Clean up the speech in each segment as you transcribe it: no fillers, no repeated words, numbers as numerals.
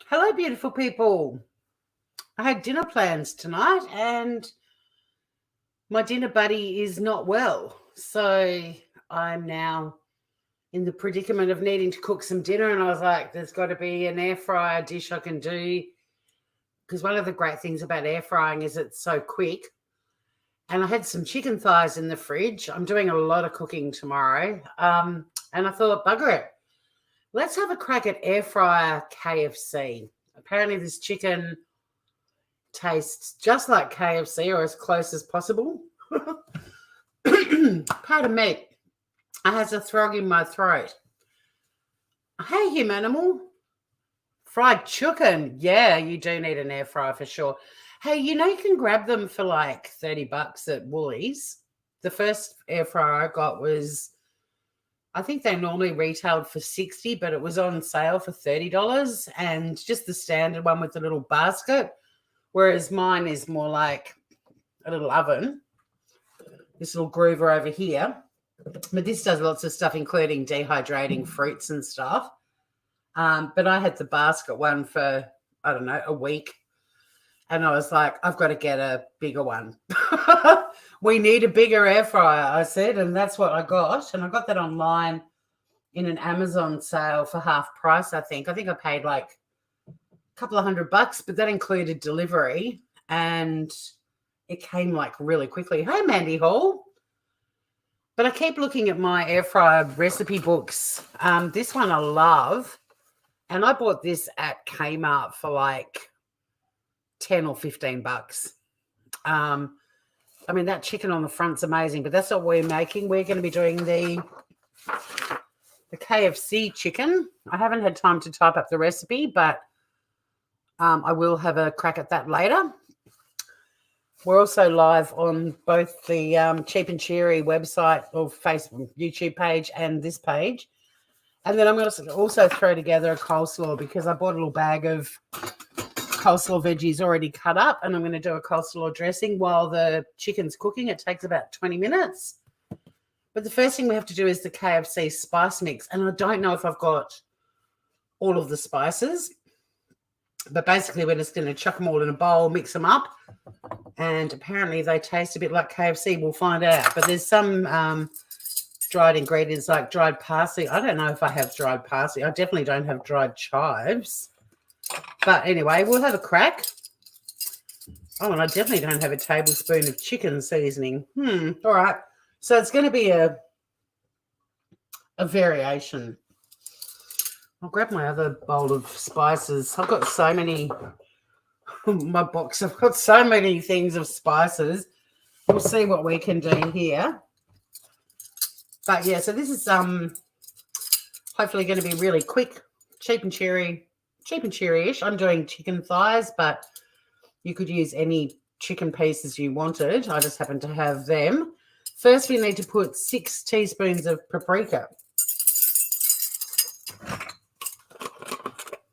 Hello, beautiful people. I had dinner plans tonight and my dinner buddy is not well. So I'm now in the predicament of needing to cook some dinner. And I was like, there's got to be an air fryer dish I can do. Because one of the great things about air frying is it's so quick. And I had some chicken thighs in the fridge. I'm doing a lot of cooking tomorrow. And I thought, bugger it. Let's have a crack at air fryer KFC. Apparently this chicken tastes just like KFC or as close as possible. Pardon me. I has a frog in my throat. Hey, him animal. Fried chicken. Yeah, you do need an air fryer for sure. Hey, you can grab them for like $30 at Woolies. The first air fryer I got was, I think they normally retailed for $60, but it was on sale for $30, and just the standard one with the little basket, whereas mine is more like a little oven, this little groover over here. But this does lots of stuff, including dehydrating fruits and stuff. But I had the basket one for, I don't know, a week. And I was like, I've got to get a bigger one. We need a bigger air fryer, I said, and that's what I got. And I got that online in an Amazon sale for half price, I think. I think I paid like a couple of $100, but that included delivery. And it came like really quickly. Hey, Mandy Hall. But I keep looking at my air fryer recipe books. This one I love. And I bought this at Kmart for like $10 or $15. I mean, that chicken on the front's amazing, but that's what we're making. We're going to be doing the KFC chicken. I haven't had time to type up the recipe, but I will have a crack at that later. We're also live on both the Cheap and Cheery website or Facebook, YouTube page and this page. And then I'm going to also throw together a coleslaw because I bought a little bag of coleslaw veggies already cut up, and I'm going to do a coleslaw dressing while the chicken's cooking. It takes about 20 minutes. But the first thing we have to do is the KFC spice mix, and I don't know if I've got all of the spices, but basically we're just going to chuck them all in a bowl, mix them up, and apparently they taste a bit like KFC. We'll find out. But there's some dried ingredients like dried parsley. I don't know if I have dried parsley. I definitely don't have dried chives. But anyway, we'll have a crack. Oh, and I definitely don't have a tablespoon of chicken seasoning. All right. So it's going to be a variation. I'll grab my other bowl of spices. I've got so many, my box, I've got so many things of spices. We'll see what we can do here. But yeah, so this is hopefully going to be really quick, cheap and cheery-ish. I'm doing chicken thighs, but you could use any chicken pieces you wanted. I just happen to have them. First, we need to put 6 teaspoons of paprika.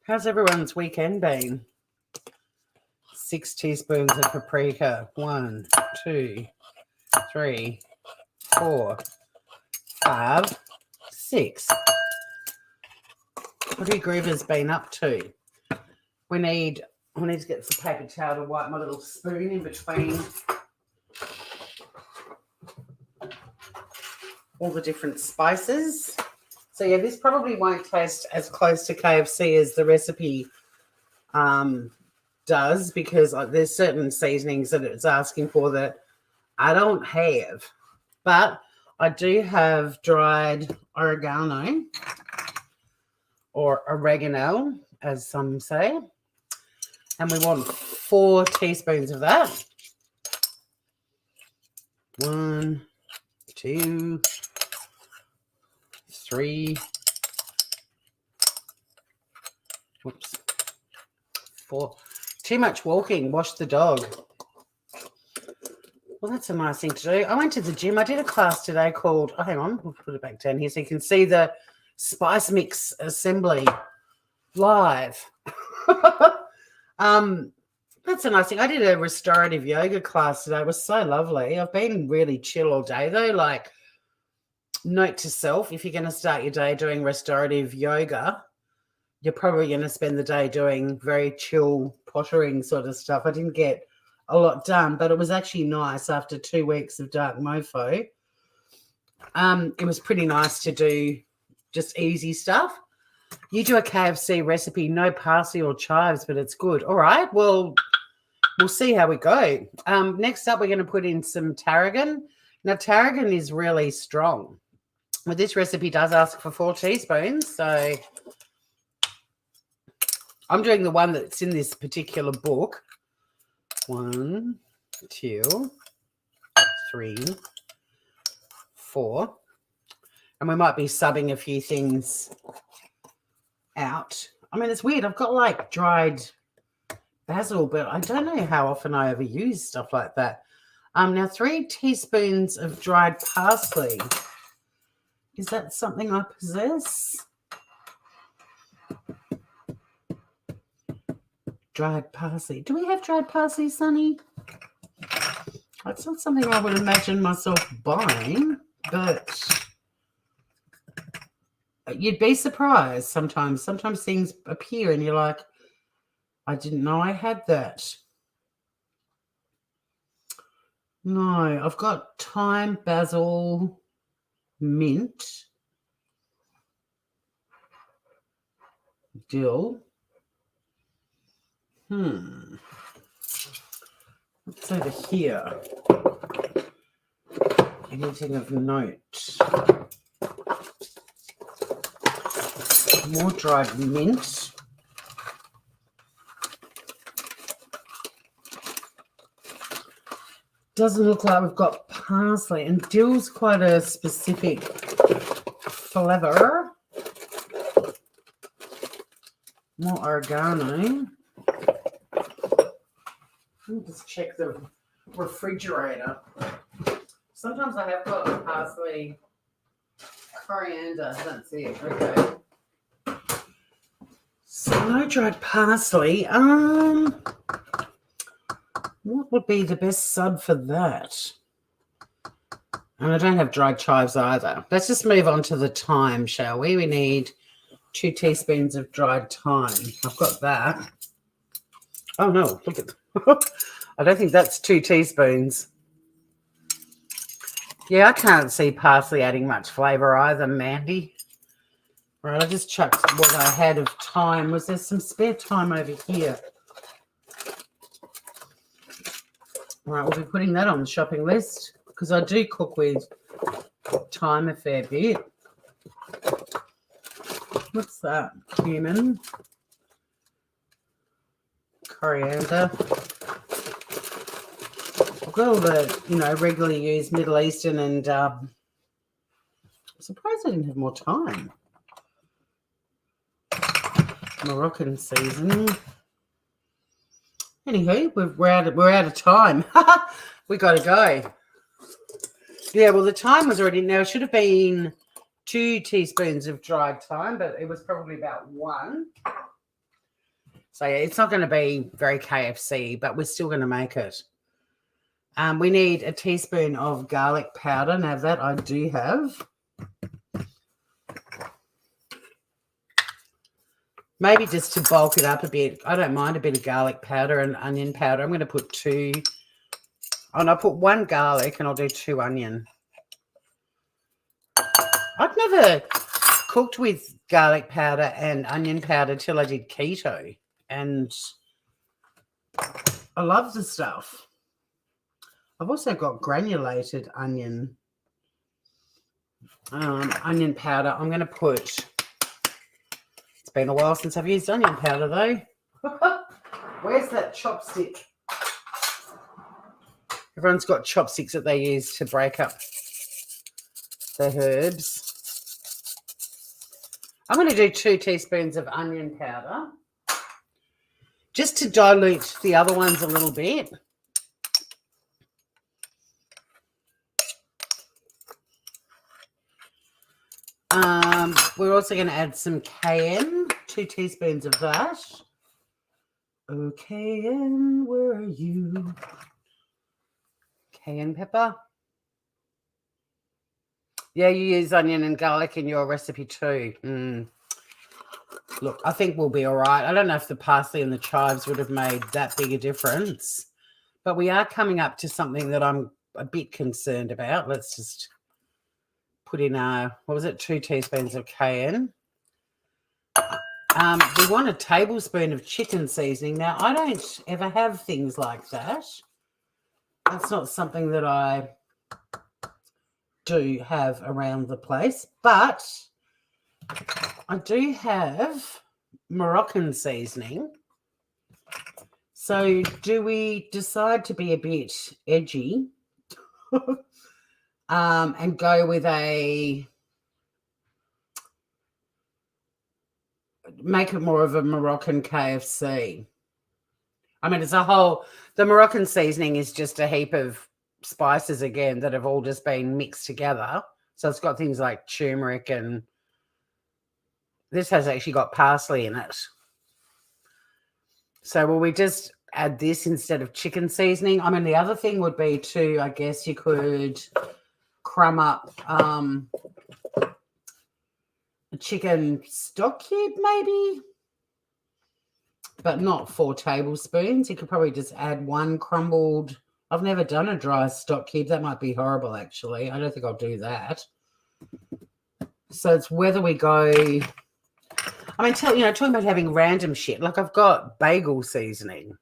How's everyone's weekend been? 6 teaspoons of paprika. 1, 2, 3, 4, 5, 6. What have Groover's been up to? I need to get some paper towel to wipe my little spoon in between all the different spices. So yeah, this probably won't taste as close to KFC as the recipe does, because there's certain seasonings that it's asking for that I don't have. But I do have dried oregano, or oregano, as some say. And we want 4 teaspoons of that. 1, 2, 3. Whoops. 4. Too much walking. Wash the dog. Well, that's a nice thing to do. I went to the gym. I did a class today called, oh, hang on, we'll put it back down here so you can see the spice mix assembly live. That's a nice thing. I did a restorative yoga class today. It was so lovely. I've been really chill all day though. Like, note to self, if you're going to start your day doing restorative yoga, you're probably going to spend the day doing very chill pottering sort of stuff. I didn't get a lot done, but it was actually nice after 2 weeks of dark mofo. It was pretty nice to do just easy stuff. You do a KFC recipe, no parsley or chives, but it's good. All right, well, we'll see how we go. Next up, we're going to put in some tarragon. Now, tarragon is really strong. Well, this recipe does ask for 4 teaspoons, so I'm doing the one that's in this particular book. 1, 2, 3, 4. And we might be subbing a few things out. I mean, it's weird. I've got like dried basil, but I don't know how often I ever use stuff like that. Now 3 teaspoons of dried parsley. Is that something I possess? Dried parsley. Do we have dried parsley, Sonny? It's not something I would imagine myself buying, but you'd be surprised sometimes. Sometimes things appear and you're like, I didn't know I had that. No, I've got thyme, basil, mint, dill. What's over here? Anything of note? More dried mint. Doesn't look like we've got parsley, and dill's quite a specific flavour. More oregano. Let me just check the refrigerator. Sometimes I have got parsley, coriander. That's it. Okay. So no dried parsley. What would be the best sub for that? And I don't have dried chives either. Let's just move on to the thyme, shall we? We need 2 teaspoons of dried thyme. I've got that. Oh, no. Look at that. I don't think that's 2 teaspoons. Yeah, I can't see parsley adding much flavour either, Mandy. Right, I just chucked what I had of thyme. Was there some spare thyme over here? All right, we'll be putting that on the shopping list because I do cook with thyme a fair bit. What's that? Cumin. Coriander. I've got all the, regularly used Middle Eastern and I'm surprised I didn't have more time. Moroccan seasoning. Anywho, we're out of time. We got to go. Yeah, well, the thyme was already now. It should have been 2 teaspoons of dried thyme, but it was probably about 1. So yeah, it's not going to be very KFC, but we're still going to make it. We need a teaspoon of garlic powder. Now that I do have. Maybe just to bulk it up a bit. I don't mind a bit of garlic powder and onion powder. I'm going to put 2. And I'll put 1 garlic and I'll do 2 onion. I've never cooked with garlic powder and onion powder till I did keto. And I love the stuff. I've also got granulated onion powder. I'm going to put... Been a while since I've used onion powder though. Where's that chopstick? Everyone's got chopsticks that they use to break up the herbs. I'm going to do 2 teaspoons of onion powder just to dilute the other ones a little bit. We're also going to add some cayenne, 2 teaspoons of that. Oh, cayenne, where are you? Cayenne pepper. Yeah, you use onion and garlic in your recipe too. Look, I think we'll be all right. I don't know if the parsley and the chives would have made that big a difference, but we are coming up to something that I'm a bit concerned about. Let's just put in what was it, 2 teaspoons of cayenne. We want a tablespoon of chicken seasoning. Now, I don't ever have things like that. That's not something that I do have around the place, but I do have Moroccan seasoning. So do we decide to be a bit edgy and go with make it more of a Moroccan KFC? I mean, the Moroccan seasoning is just a heap of spices again that have all just been mixed together. So it's got things like turmeric, and this has actually got parsley in it. So will we just add this instead of chicken seasoning? I mean, the other thing would be to, I guess you could crumb up a chicken stock cube maybe, but not 4 tablespoons. You could probably just add 1 crumbled. I've never done a dry stock cube. That might be horrible, actually. I don't think I'll do that. So it's whether we go... I mean, talking about having random shit. Like, I've got bagel seasoning.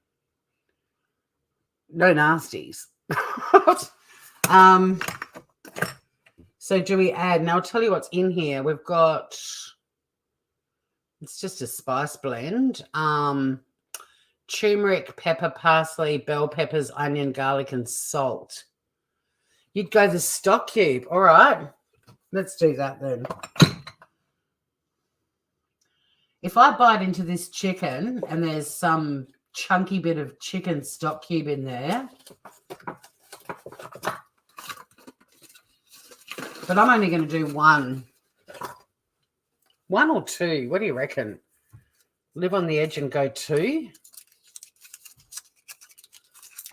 No nasties. So do we add... Now, I'll tell you what's in here. We've got... It's just a spice blend. Turmeric, pepper, parsley, bell peppers, onion, garlic, and salt. You'd go the stock cube. All right. Let's do that then. If I bite into this chicken and there's some chunky bit of chicken stock cube in there, but I'm only going to do 1. 1 or 2. What do you reckon? Live on the edge and go 2.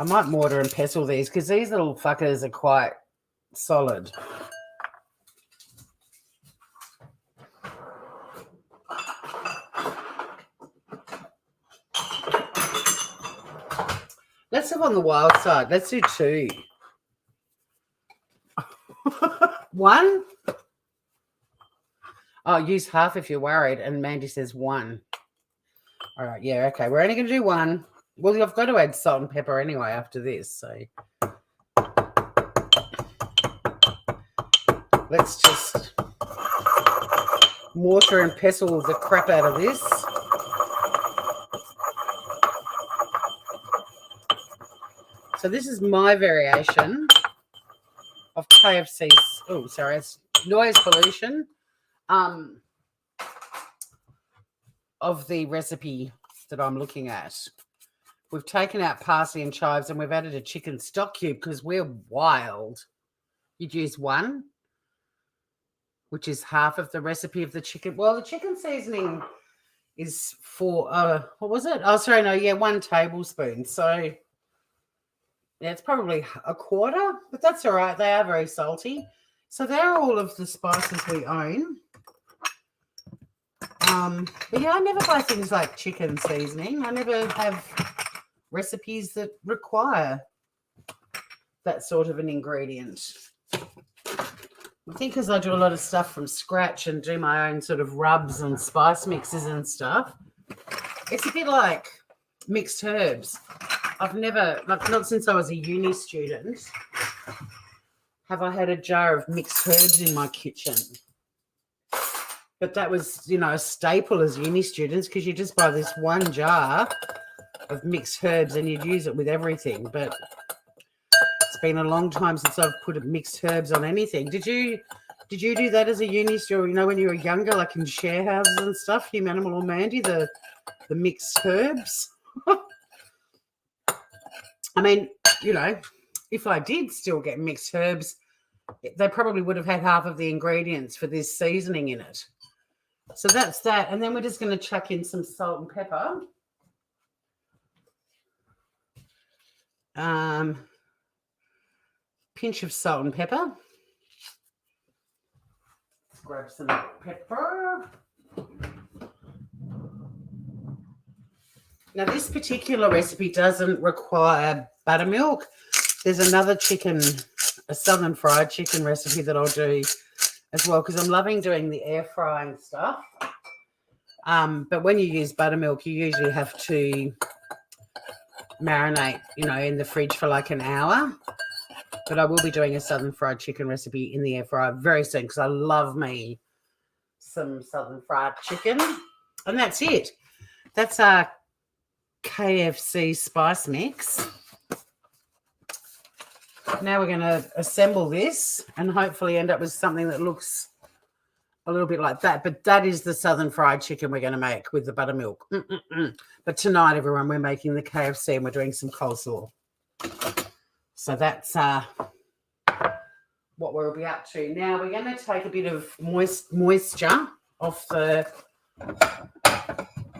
I might mortar and pestle these because these little fuckers are quite solid. Let's have on the wild side. Let's do 2. 1? Oh, use half if you're worried. And Mandy says 1. All right. Yeah. Okay. We're only going to do 1. Well, I've got to add salt and pepper anyway after this. So let's just mortar and pestle the crap out of this. So this is my variation of KFC's, oh, sorry, it's noise pollution, of the recipe that I'm looking at. We've taken out parsley and chives and we've added a chicken stock cube because we're wild. You'd use 1, which is half of the recipe of the chicken. Well, the chicken seasoning is for, what was it? Oh, sorry, no, yeah, 1 tablespoon. So... yeah, it's probably a 1/4, but that's all right. They are very salty. So they're all of the spices we own. But yeah, I never buy things like chicken seasoning. I never have recipes that require that sort of an ingredient. I think because I do a lot of stuff from scratch and do my own sort of rubs and spice mixes and stuff, it's a bit like mixed herbs. I've never, like, not since I was a uni student, have I had a jar of mixed herbs in my kitchen. But that was, a staple as uni students because you just buy this 1 jar of mixed herbs and you'd use it with everything. But it's been a long time since I've put mixed herbs on anything. Did you do that as a uni student, when you were younger, like in share houses and stuff, you Animal or Mandy, the mixed herbs? I mean, if I did still get mixed herbs, they probably would have had half of the ingredients for this seasoning in it. So that's that. And then we're just going to chuck in some salt and pepper. Pinch of salt and pepper. Let's grab some pepper. Now, this particular recipe doesn't require buttermilk. There's another chicken, a southern fried chicken recipe that I'll do as well, because I'm loving doing the air frying stuff. But when you use buttermilk, you usually have to marinate, in the fridge for like an hour. But I will be doing a southern fried chicken recipe in the air fryer very soon, because I love me some southern fried chicken. And that's it. That's our KFC spice mix. Now we're going to assemble this and hopefully end up with something that looks a little bit like that. But that is the southern fried chicken we're going to make with the buttermilk. But tonight, everyone, we're making the KFC and we're doing some coleslaw. So that's what we'll be up to. Now we're going to take a bit of moisture off the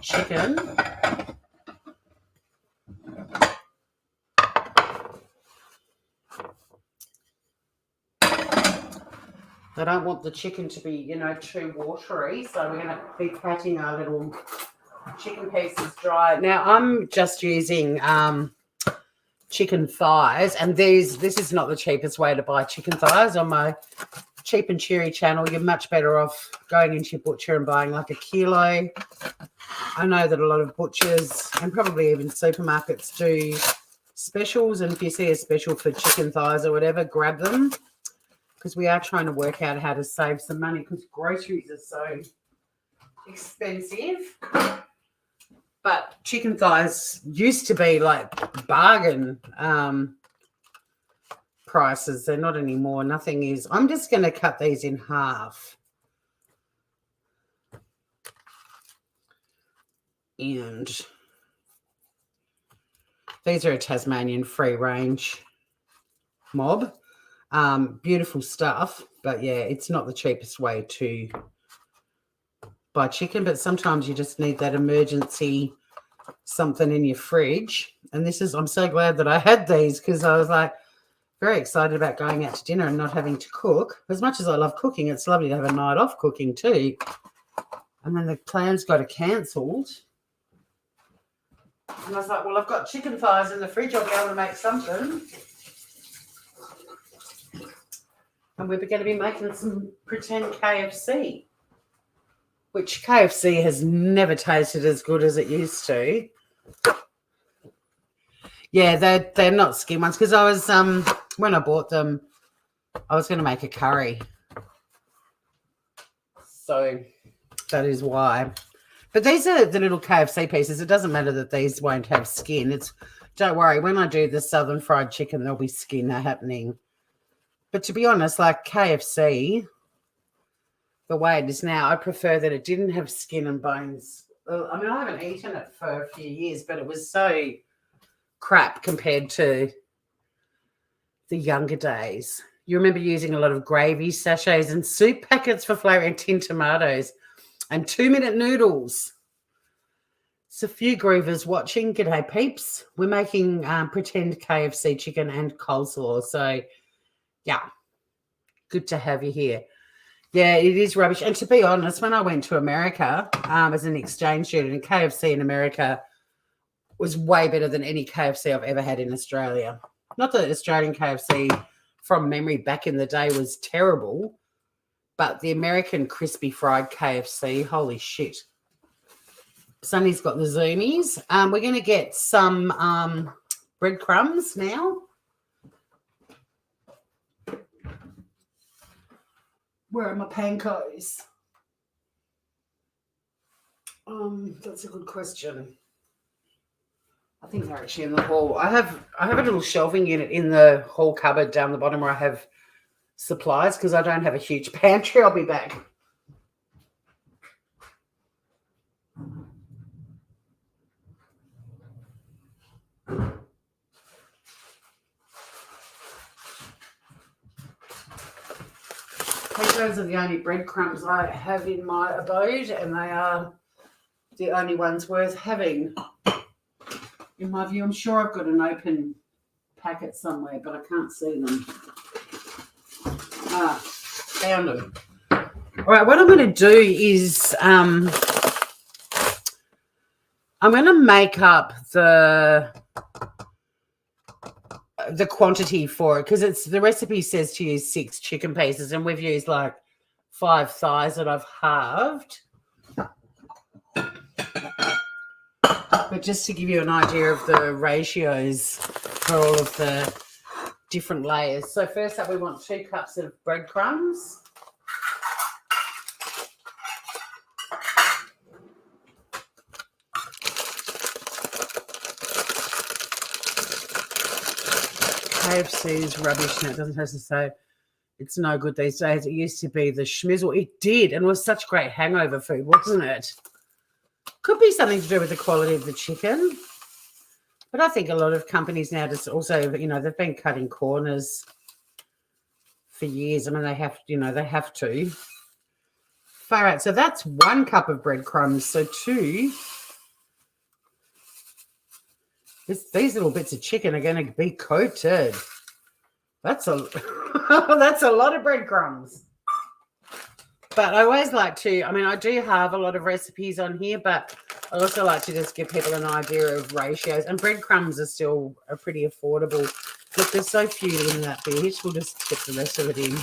chicken. I don't want the chicken to be, too watery. So we're going to be patting our little chicken pieces dry. Now I'm just using chicken thighs, and this is not the cheapest way to buy chicken thighs. On my Cheap and Cheery channel, you're much better off going into your butcher and buying like a kilo. I know that a lot of butchers and probably even supermarkets do specials, and if you see a special for chicken thighs or whatever, grab them, because we are trying to work out how to save some money, because groceries are so expensive. But chicken thighs used to be like bargain prices. They're not anymore. Nothing is. I'm just going to cut these in half. And these are a Tasmanian free range mob. Beautiful stuff. But yeah, it's not the cheapest way to buy chicken, but sometimes you just need that emergency something in your fridge. And I'm so glad that I had these, because I was like very excited about going out to dinner and not having to cook. As much as I love cooking, it's lovely to have a night off cooking too. And then the plans got cancelled. And I was like, well, I've got chicken thighs in the fridge. I'll be able to make something. And we're going to be making some pretend KFC, which KFC has never tasted as good as it used to. Yeah, they're not skin ones, because I was when I bought them, I was going to make a curry. So that is why. But these are the little KFC pieces. It doesn't matter that these won't have skin. Don't worry, when I do the southern fried chicken, there'll be skin happening. But to be honest, like KFC, the way it is now, I prefer that it didn't have skin and bones. I mean, I haven't eaten it for a few years, but it was so crap compared to the younger days. You remember using a lot of gravy sachets and soup packets for flavouring, tin tomatoes and 2-minute noodles. It's a few groovers watching. G'day, peeps. We're making pretend KFC chicken and coleslaw. So, yeah, good to have you here. Yeah, it is rubbish. And to be honest, when I went to America as an exchange student, KFC in America was way better than any KFC I've ever had in Australia. Not that Australian KFC from memory back in the day was terrible, but the American crispy fried KFC, holy shit. Sunny's got the zoomies. We're going to get some breadcrumbs now. Where are my pancakes? That's a good question. I think they're actually in the hall. I have a little shelving unit in the hall cupboard down the bottom where I have supplies, because I don't have a huge pantry. I'll be back. Those are the only breadcrumbs I have in my abode, and they are the only ones worth having, in my view. I'm sure I've got an open packet somewhere, but I can't see them. Found them. All right, what I'm going to do is I'm going to make up the quantity for it because it's the recipe says to use 6 chicken pieces and we've used like 5 thighs that I've halved. But just to give you an idea of the ratios for all of the different layers. So first up, we want 2 cups of breadcrumbs. KFC's rubbish now. It doesn't have to say it's no good these days. It used to be the schmizzle. It did, and it was such great hangover food, wasn't it? Could be something to do with the quality of the chicken. But I think a lot of companies now just also, you know, they've been cutting corners for years. I mean, they have to. Far out. So that's 1 cup of breadcrumbs. So 2. These little bits of chicken are going to be coated. That's a that's a lot of breadcrumbs. But I always like to, I mean, I do have a lot of recipes on here, but I also like to just give people an idea of ratios. And breadcrumbs are still pretty affordable. Look, there's so few in that bit. We'll just put the rest of it in.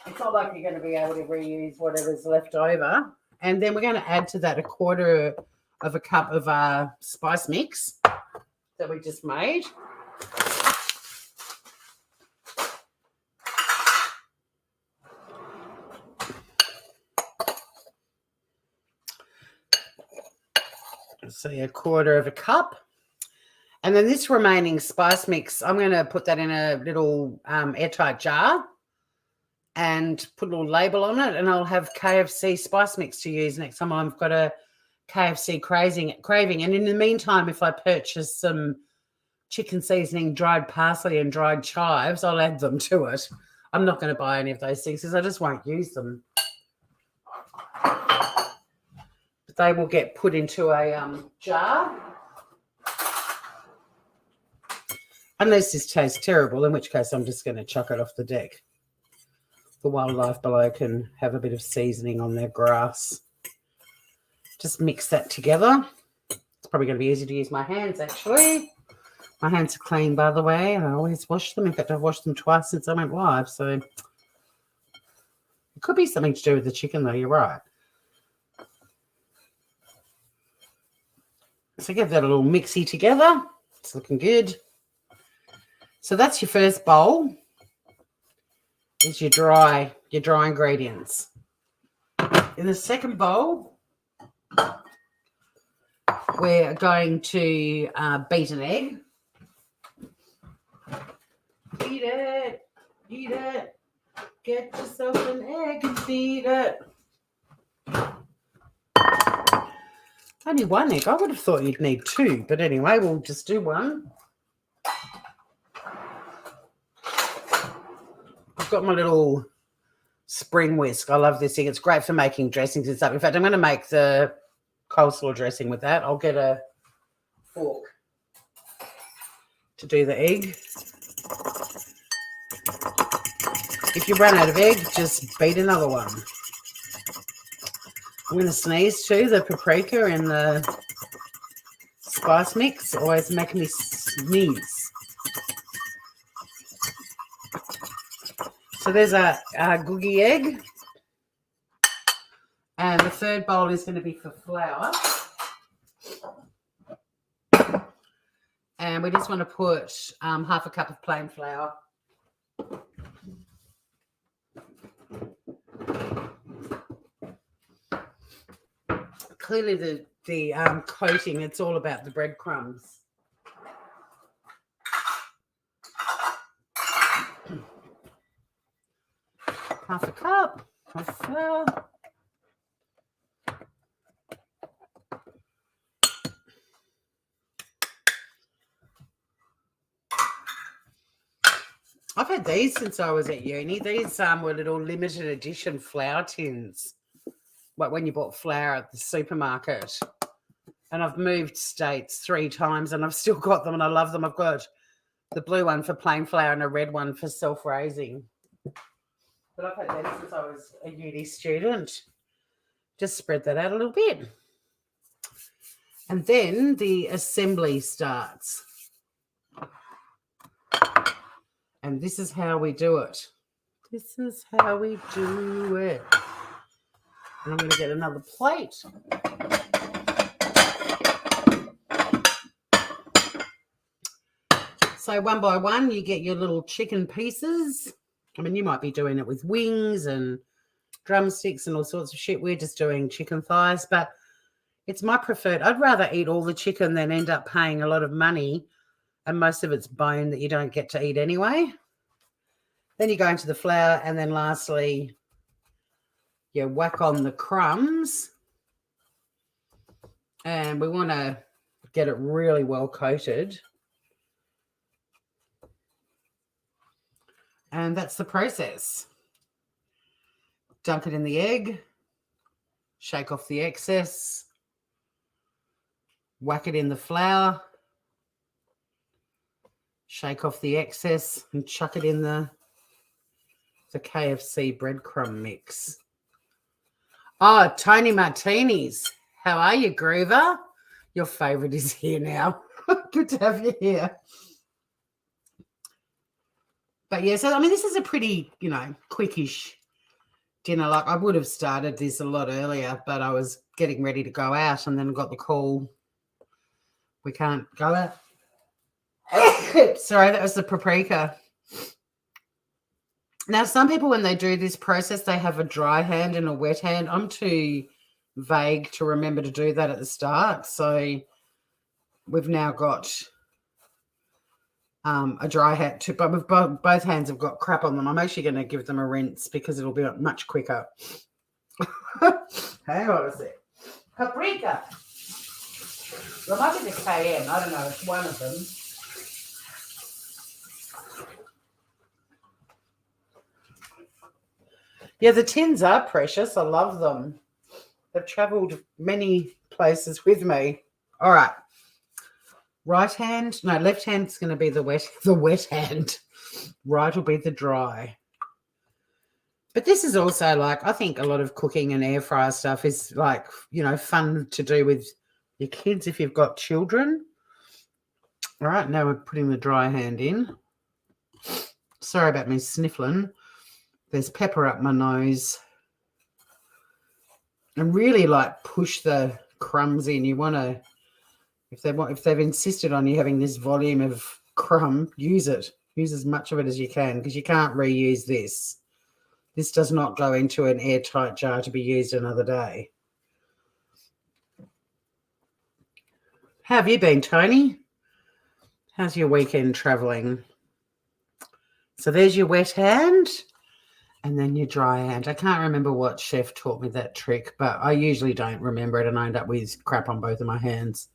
It's not like you're going to be able to reuse whatever's left over. And then we're going to add to that 1/4 of a cup of spice mix that we just made. So 1/4 of a cup. And then this remaining spice mix, I'm going to put that in a little airtight jar and put a little label on it, and I'll have KFC spice mix to use next time I've got a KFC craving. And in the meantime, if I purchase some chicken seasoning, dried parsley and dried chives, I'll add them to it. I'm not going to buy any of those things because I just won't use them. But they will get put into a jar. Unless this tastes terrible, in which case I'm just going to chuck it off the deck. The wildlife below can have a bit of seasoning on their grass. Just mix that together. It's probably going to be easy to use my hands, actually. My hands are clean, by the way. I always wash them. In fact, I've washed them twice since I went live. So it could be something to do with the chicken, though. You're right. So get that a little mixy together. It's looking good. So that's your first bowl. Is your dry ingredients. In the second bowl, we're going to beat an egg. Beat it. Get yourself an egg and beat it. Only 1 egg. I would have thought you'd need 2, but anyway, we'll just do 1. I've got my little spring whisk. I love this thing. It's great for making dressings and stuff. In fact, I'm going to make the coleslaw dressing with that. I'll get a fork to do the egg. If you run out of egg, just beat another one. I'm going to sneeze too. The paprika and the spice mix always making me sneeze. So there's a googie egg. And the third bowl is going to be for flour. And we just want to put 1/2 cup of plain flour. Clearly the coating, it's all about the breadcrumbs. Half a cup of flour. I've had these since I was at uni. These were little limited edition flour tins, like when you bought flour at the supermarket. And I've moved states 3 times and I've still got them and I love them. I've got the blue one for plain flour and a red one for self-raising. But I've had them since I was a uni student. Just spread that out a little bit. And then the assembly starts. And this is how we do it. This is how we do it. And I'm going to get another plate. So one by one, you get your little chicken pieces. I mean, you might be doing it with wings and drumsticks and all sorts of shit. We're just doing chicken thighs, but it's my preferred. I'd rather eat all the chicken than end up paying a lot of money and most of it's bone that you don't get to eat anyway. Then you go into the flour, and then lastly, you whack on the crumbs. And we want to get it really well coated. And that's the process. Dunk it in the egg, shake off the excess, whack it in the flour, shake off the excess, and chuck it in the KFC breadcrumb mix. Oh, Tony Martinis. How are you, Groover? Your favourite is here now. Good to have you here. But yeah, so I mean, this is a pretty, quickish dinner. Like, I would have started this a lot earlier, but I was getting ready to go out and then got the call. We can't go out. Sorry, that was the paprika. Now, some people, when they do this process, they have a dry hand and a wet hand. I'm too vague to remember to do that at the start. So we've now got a dry hand too, but both hands have got crap on them. I'm actually going to give them a rinse because it'll be much quicker. Hang on a sec. Paprika. Well, it might be the KM. I don't know. It's one of them. Yeah, the tins are precious. I love them. They've travelled many places with me. All right. Left hand's going to be the wet hand. Right will be the dry. But this is also like, I think a lot of cooking and air fryer stuff is like, fun to do with your kids if you've got children. All right, now we're putting the dry hand in. Sorry about me sniffling. There's pepper up my nose. And really like push the crumbs in. You want to, if they've insisted on you having this volume of crumb, use it. Use as much of it as you can because you can't reuse this. This does not go into an airtight jar to be used another day. How have you been, Tony? How's your weekend travelling? So there's your wet hand. And then your dry hand. I can't remember what chef taught me that trick, but I usually don't remember it and I end up with crap on both of my hands.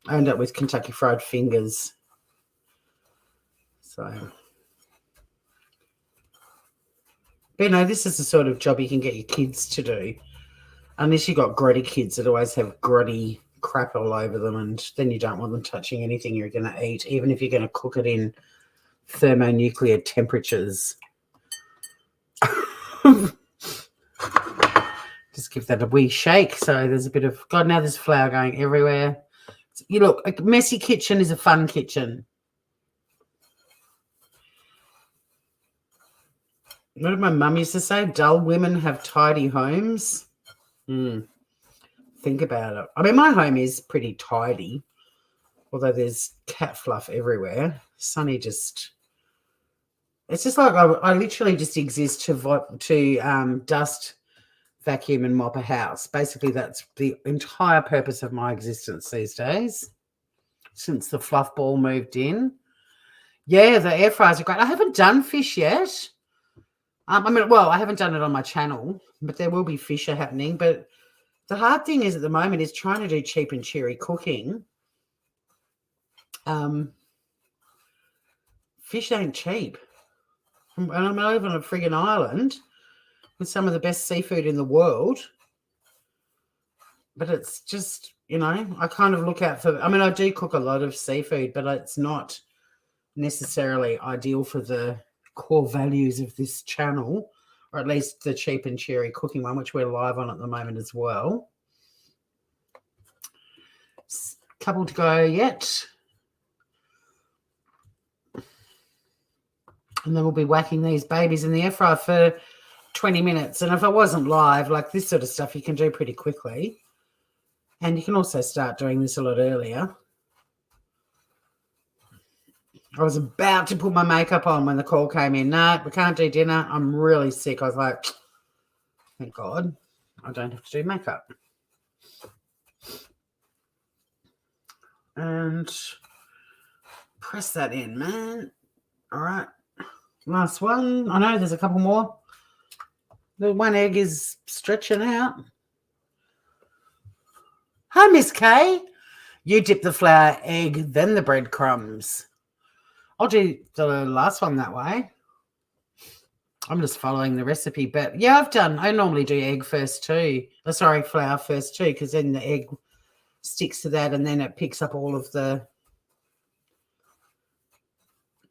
I end up with Kentucky Fried Fingers. So, but this is the sort of job you can get your kids to do. Unless you've got grotty kids that always have grotty crap all over them, and then you don't want them touching anything you're going to eat, even if you're going to cook it in thermonuclear temperatures. Just give that a wee shake. So there's a bit of, God, now there's flour going everywhere. You look, a messy kitchen is a fun kitchen. What did my mum used to say? Dull women have tidy homes. Think about it. I mean, my home is pretty tidy, although there's cat fluff everywhere. Sonny just... It's just like I literally just exist to dust, vacuum, and mop a house. Basically, that's the entire purpose of my existence these days, since the fluff ball moved in. Yeah, the air fryers are great. I haven't done fish yet. I haven't done it on my channel, but there will be fish happening. But the hard thing is at the moment is trying to do cheap and cheery cooking. Fish ain't cheap. And I'm over on a friggin' island with some of the best seafood in the world. But it's just, I kind of look out for, I do cook a lot of seafood, but it's not necessarily ideal for the core values of this channel. or at least the cheap and cheery cooking one, which we're live on at the moment as well. Couple to go yet. And then we'll be whacking these babies in the air fryer for 20 minutes. And if it wasn't live, like this sort of stuff, you can do pretty quickly. And you can also start doing this a lot earlier. I was about to put my makeup on when the call came in. No, we can't do dinner. I'm really sick. I was like, thank God I don't have to do makeup. And press that in, man. All right. Last one. I know there's a couple more. The one egg is stretching out. Hi, Miss Kay. You dip the flour, egg, then the breadcrumbs. I'll do the last one that way. I'm just following the recipe. But, yeah, I normally do egg first too. Flour first too, because then the egg sticks to that and then it picks up all of the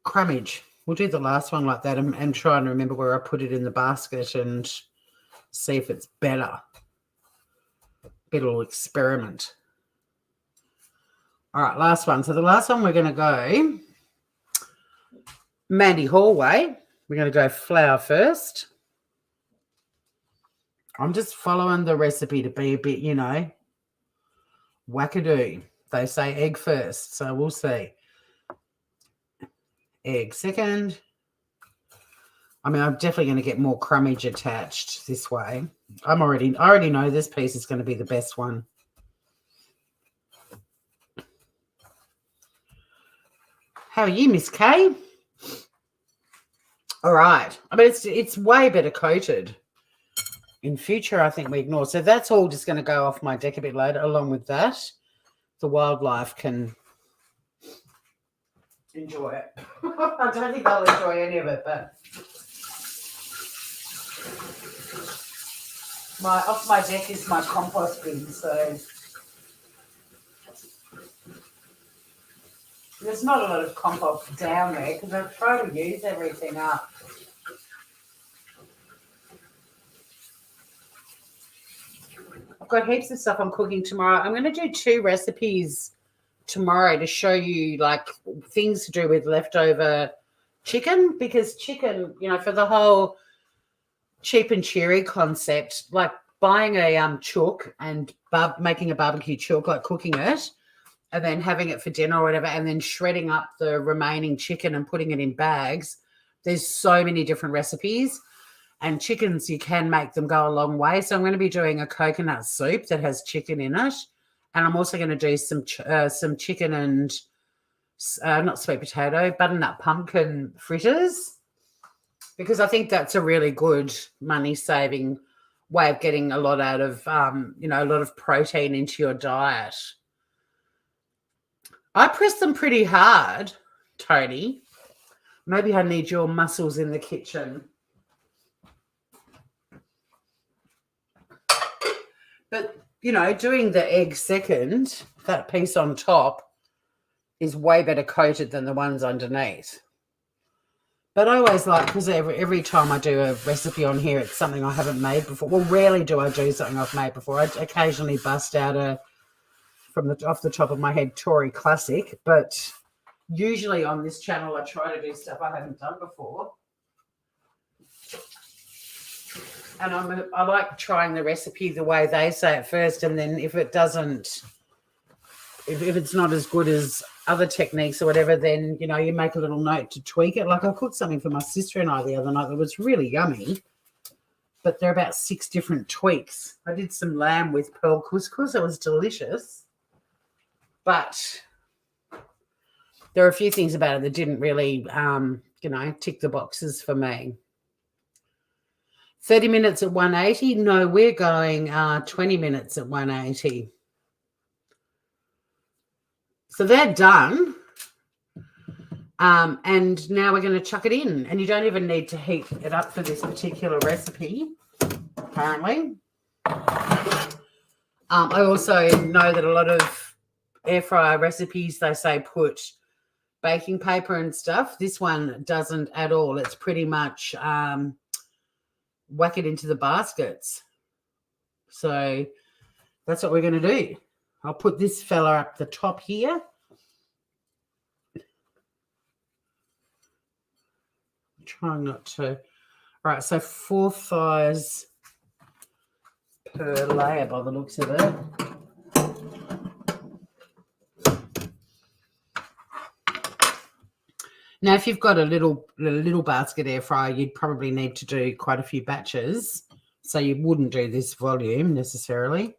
crumbage. We'll do the last one like that and try and remember where I put it in the basket and see if it's better. Bit little experiment. All right, last one. So the last one we're going to go Mandy Hallway. We're going to go flour first. I'm just following the recipe to be a bit, wackadoo. They say egg first, so we'll see. Egg second. I'm definitely going to get more crumbage attached this way. I already know this piece is going to be the best one. How are you, Miss Kay? All right. It's way better coated. In future, I think we ignore. So that's all just going to go off my deck a bit later. Along with that, the wildlife can enjoy it. I don't think they'll enjoy any of it, but off my deck is my compost bin, so there's not a lot of compost down there because I've tried to use everything up. I've got heaps of stuff I'm cooking tomorrow. I'm going to do 2 recipes tomorrow to show you like things to do with leftover chicken, because chicken, for the whole cheap and cheery concept, like buying a chook and making a barbecue chook, like cooking it and then having it for dinner or whatever, and then shredding up the remaining chicken and putting it in bags. There's so many different recipes, and chickens, you can make them go a long way. So I'm going to be doing a coconut soup that has chicken in it. And I'm also going to do some chicken and not sweet potato, butternut pumpkin fritters, because I think that's a really good money-saving way of getting a lot out of, a lot of protein into your diet. I press them pretty hard, Tony. Maybe I need your muscles in the kitchen. But doing the egg second, that piece on top is way better coated than the ones underneath. But I always like, because every time I do a recipe on here, it's something I haven't made before. Well, rarely do I do something I've made before. I occasionally bust out off the top of my head, Tory classic. But usually on this channel, I try to do stuff I haven't done before. And I like trying the recipe the way they say it first, and then if it doesn't, if it's not as good as other techniques or whatever, then, you make a little note to tweak it. Like I cooked something for my sister and I the other night that was really yummy, but there are about 6 different tweaks. I did some lamb with pearl couscous. It was delicious, but there are a few things about it that didn't really, tick the boxes for me. 30 minutes at 180? No, we're going 20 minutes at 180. So they're done. And now we're going to chuck it in. And you don't even need to heat it up for this particular recipe, apparently. I also know that a lot of air fryer recipes, they say put baking paper and stuff. This one doesn't at all. It's pretty much whack it into the baskets. So that's what we're going to do. I'll put this fella up the top here. I'm trying not to. Right, so 4 thighs per layer by the looks of it. Now, if you've got a little basket air fryer, you'd probably need to do quite a few batches. So you wouldn't do this volume necessarily.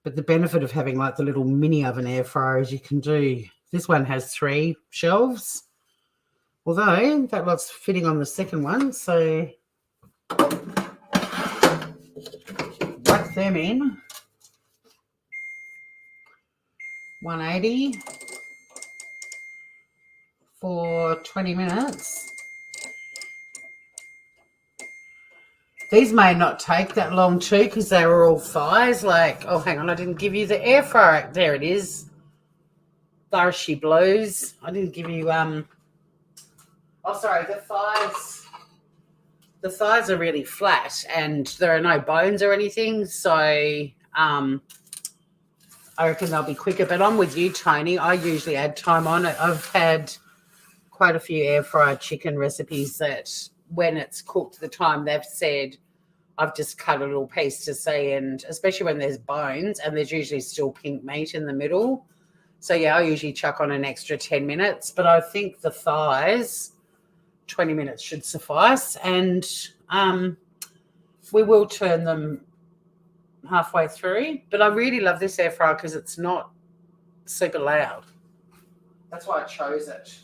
But the benefit of having like the little mini oven air fryer is you can do, this one has 3 shelves. Although that lot's fitting on the second one. So whack them in. 180 for 20 minutes. These may not take that long too because they were all thighs. Like, oh, hang on, I didn't give you the air fryer. There it is. There she blows. I didn't give you, oh, sorry, the thighs. The thighs are really flat and there are no bones or anything. So I reckon they'll be quicker. But I'm with you, Tony. I usually add time on it. I've had quite a few air fried chicken recipes that when it's cooked the time they've said, I've just cut a little piece to see, and especially when there's bones and there's usually still pink meat in the middle. So yeah, I usually chuck on an extra 10 minutes, but I think the thighs, 20 minutes should suffice. And we will turn them halfway through, but I really love this air fryer because it's not super loud. That's why I chose it.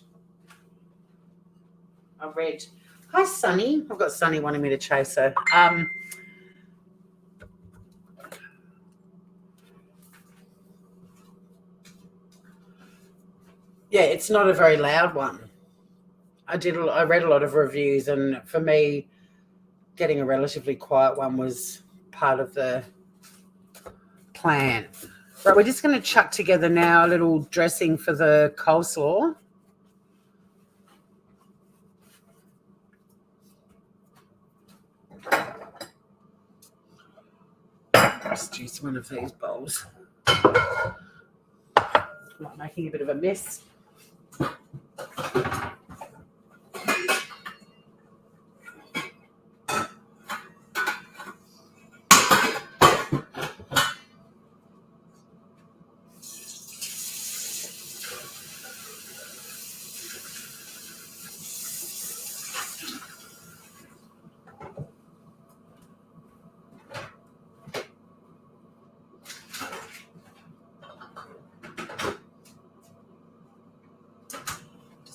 I read, hi Sunny. I've got Sunny wanting me to chase her. Yeah, it's not a very loud one. I read a lot of reviews, and for me, getting a relatively quiet one was part of the plan. Right, we're just going to chuck together now a little dressing for the coleslaw. Just use one of these bowls. Not making a bit of a mess.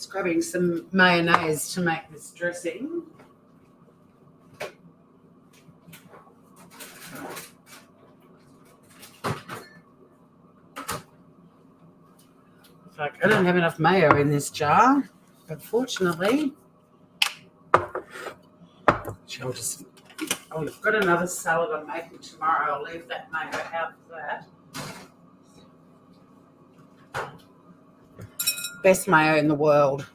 Grabbing some mayonnaise to make this dressing. Like, I don't have enough mayo in this jar, but fortunately, I've got another salad I'm making tomorrow. I'll leave that mayo out for that. Best mayo in the world.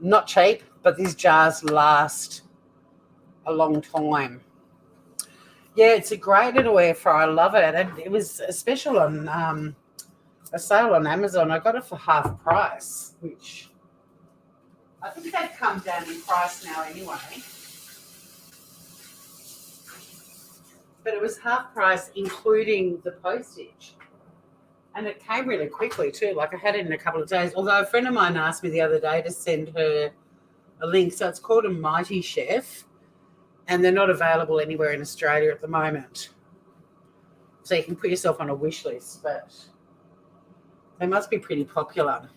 Not cheap, but these jars last a long time. Yeah, it's a great little air fryer. I love it. And it was a special on a sale on Amazon. I got it for half price, which I think they've come down in price now anyway. But it was half price including the postage. And it came really quickly too. Like I had it in a couple of days. Although a friend of mine asked me the other day to send her a link. So it's called a Mighty Chef. And they're not available anywhere in Australia at the moment. So you can put yourself on a wish list. But they must be pretty popular.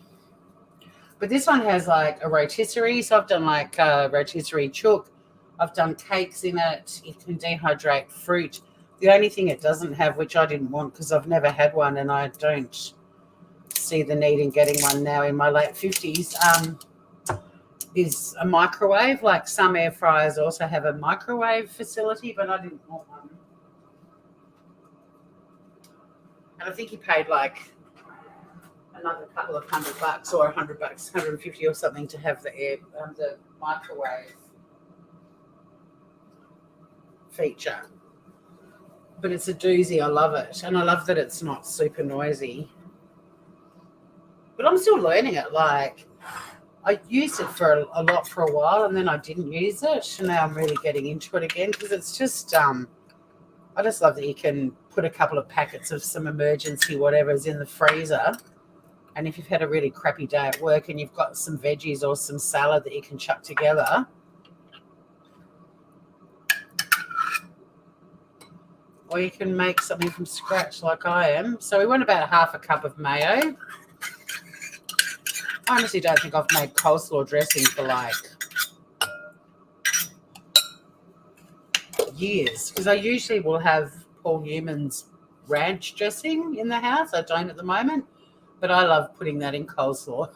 But this one has like a rotisserie. So I've done like a rotisserie chook. I've done cakes in it. You can dehydrate fruit. The only thing it doesn't have, which I didn't want because I've never had one and I don't see the need in getting one now in my late 50s, is a microwave. Like some air fryers also have a microwave facility, but I didn't want one. And I think he paid like another couple of $100 or $100, 150 or something to have the microwave. feature. But it's a doozy. I love it. And I love that it's not super noisy. But I'm still learning it. Like, I used it for a lot for a while, and then I didn't use it. And now I'm really getting into it again because it's just, I just love that you can put a couple of packets of some emergency whatever's in the freezer. And if you've had a really crappy day at work and you've got some veggies or some salad that you can chuck together, or you can make something from scratch like I am. So we want about half a cup of mayo. I honestly don't think I've made coleslaw dressing for like years, because I usually will have Paul Newman's ranch dressing in the house. I don't at the moment, but I love putting that in coleslaw.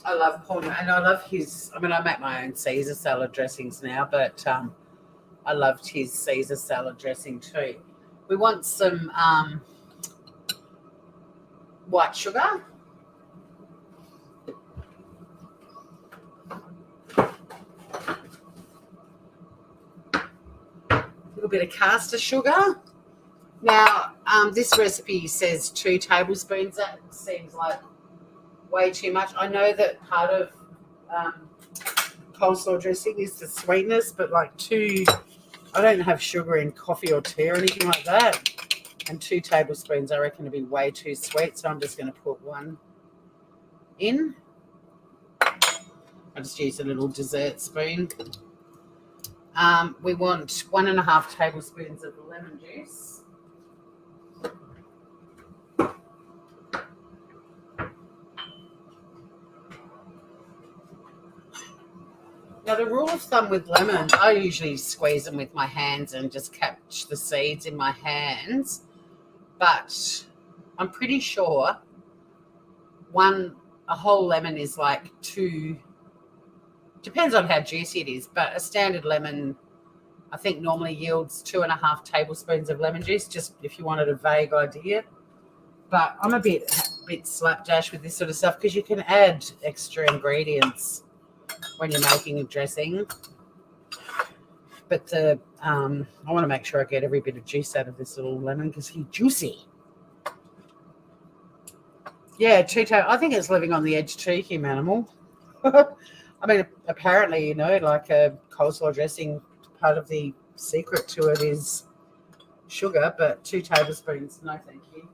I love Paul, and I love his, I mean, I make my own Caesar salad dressings now, but I loved his Caesar salad dressing too. We want some white sugar. A little bit of caster sugar. Now, this recipe says 2 tablespoons. That seems like way too much. I know that part of coleslaw dressing is the sweetness, but like 2, I don't have sugar in coffee or tea or anything like that. And 2 tablespoons, I reckon, would be way too sweet. So I'm just going to put 1 in. I just use a little dessert spoon. We want 1.5 tablespoons of lemon juice. Now, the rule of thumb with lemon, I usually squeeze them with my hands and just catch the seeds in my hands. But I'm pretty sure a whole lemon is like 2, depends on how juicy it is, but a standard lemon, I think, normally yields 2.5 tablespoons of lemon juice, just if you wanted a vague idea. But I'm a bit slapdash with this sort of stuff because you can add extra ingredients when you're making a dressing. But I want to make sure I get every bit of juice out of this little lemon because he's juicy. Yeah, I think it's living on the edge too, human animal. I mean, apparently, you know, like a coleslaw dressing, part of the secret to it is sugar, but 2 tablespoons, no thank you.